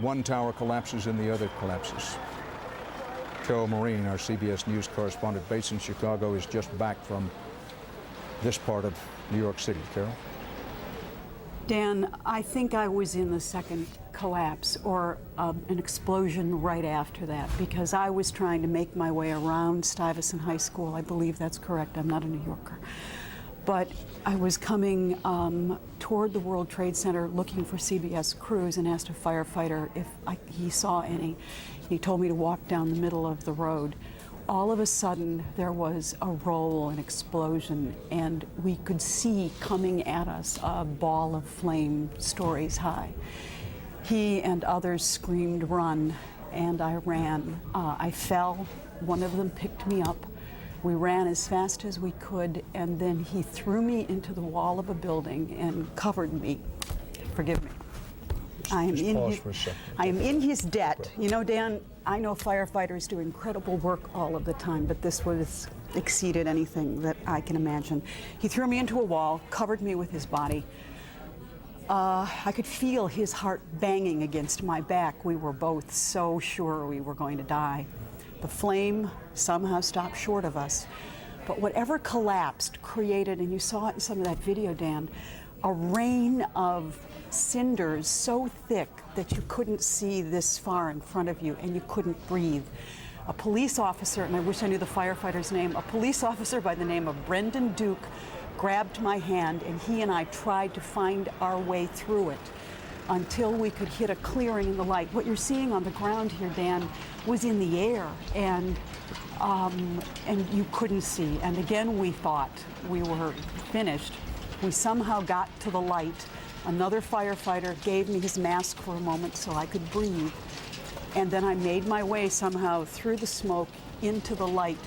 one tower collapses and the other collapses. Carol Maureen, our CBS News correspondent based in Chicago, is just back from this part of New York City. Carol? Dan, I think I was in the second collapse or an explosion right after that, because I was trying to make my way around Stuyvesant High School. I believe that's correct. I'm not a New Yorker. But I was coming toward the World Trade Center looking for CBS crews and asked a firefighter if he saw any. He told me to walk down the middle of the road. All of a sudden, there was a roll, an explosion, and we could see coming at us a ball of flame stories high. He and others screamed, "Run," and I ran. I fell. One of them picked me up. We ran as fast as we could, and then he threw me into the wall of a building and covered me. Forgive me. I am in his debt. You know, Dan, I know firefighters do incredible work all of the time, but this was exceeded anything that I can imagine. He threw me into a wall, covered me with his body. I could feel his heart banging against my back. We were both so sure we were going to die. The flame somehow stopped short of us. But whatever collapsed created, and you saw it in some of that video, Dan, a rain of cinders so thick that you couldn't see this far in front of you and you couldn't breathe. A police officer, and I wish I knew the firefighter's name, a police officer by the name of Brendan Duke grabbed my hand, and he and I tried to find our way through it until we could hit a clearing in the light. What you're seeing on the ground here, Dan, was in the air, and you couldn't see. And again, we thought we were finished. We somehow got to the light. Another firefighter gave me his mask for a moment so I could breathe. And then I made my way somehow through the smoke into the light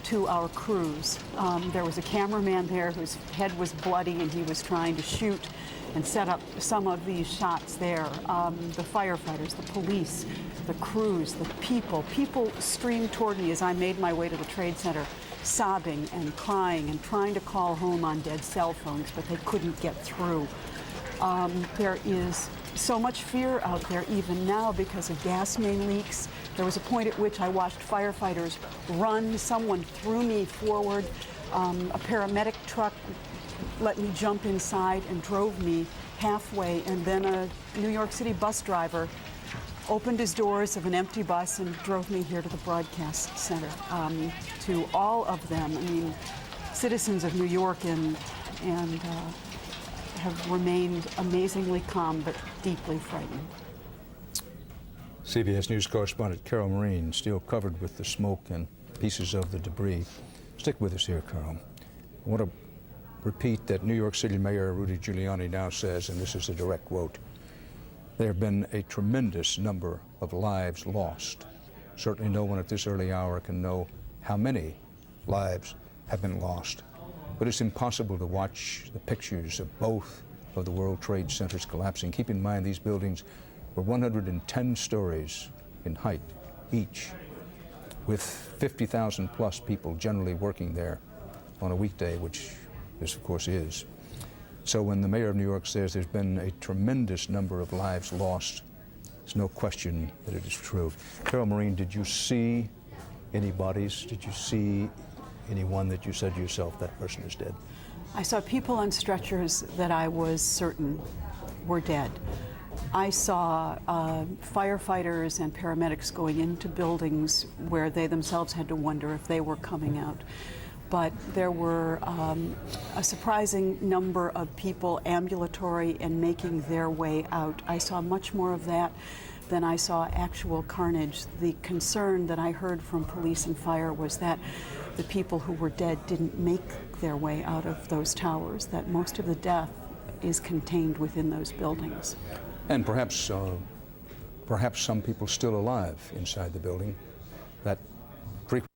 to our crews. There was a cameraman there whose head was bloody, and he was trying to shoot and set up some of these shots there. The firefighters, the police, the crews, the people streamed toward me as I made my way to the Trade Center, sobbing and crying and trying to call home on dead cell phones, but they couldn't get through. There is so much fear out there even now because of gas main leaks. There was a point at which I watched firefighters run. Someone threw me forward. A paramedic truck let me jump inside and drove me halfway, and then a New York City bus driver opened his doors of an empty bus and drove me here to the broadcast center. To all of them, I mean, citizens of New York and have remained amazingly calm but deeply frightened. CBS News correspondent Carol Maureen, still covered with the smoke and pieces of the debris. Stick with us here, Carol. I want to repeat that New York City Mayor Rudy Giuliani now says, and this is a direct quote, "There have been a tremendous number of lives lost. Certainly no one at this early hour can know how many lives have been lost. But it's impossible to watch the pictures of both of the World Trade Centers collapsing. Keep in mind these buildings were 110 stories in height each, with 50,000 plus people generally working there on a weekday, which this of course is. So when the mayor of New York says there's been a tremendous number of lives lost, there's no question that it is true. Carol Maureen, did you see any bodies? Did you see anyone that you said to yourself, that person is dead? I saw people on stretchers that I was certain were dead. I saw firefighters and paramedics going into buildings where they themselves had to wonder if they were coming out. But there were a surprising number of people ambulatory and making their way out. I saw much more of that than I saw actual carnage. The concern that I heard from police and fire was that the people who were dead didn't make their way out of those towers, that most of the death is contained within those buildings. And perhaps some people still alive inside the building. That